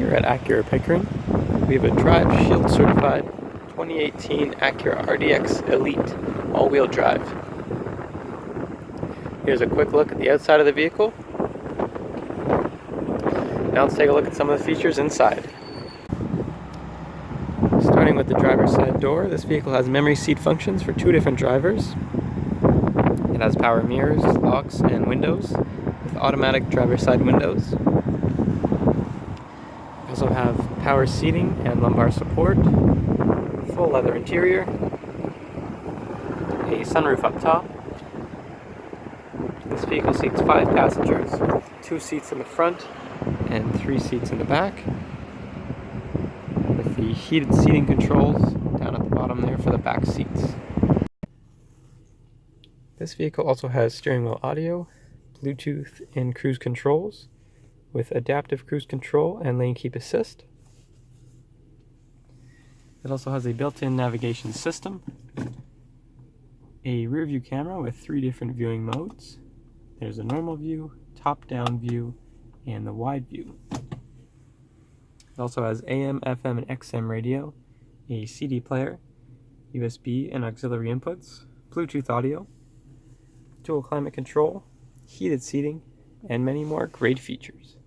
Here at Acura Pickering, we have a Drive Shield certified 2018 Acura RDX Elite all-wheel drive. Here's a quick look at the outside of the vehicle. Now let's take a look at some of the features inside. Starting with the driver's side door, this vehicle has memory seat functions for 2 different drivers. It has power mirrors, locks, and windows with automatic driver's side windows. We also have power seating and lumbar support, full leather interior, a sunroof up top. This vehicle seats 5 passengers, 2 seats in the front and 3 seats in the back, with the heated seating controls down at the bottom there for the back seats. This vehicle also has steering wheel audio, Bluetooth, and cruise controls, with adaptive cruise control and lane keep assist. It also has a built-in navigation system, a rear view camera with 3 different viewing modes. There's a normal view, top-down view, and the wide view. It also has AM, FM, and XM radio, a CD player, USB and auxiliary inputs, Bluetooth audio, dual climate control, heated seating, and many more great features.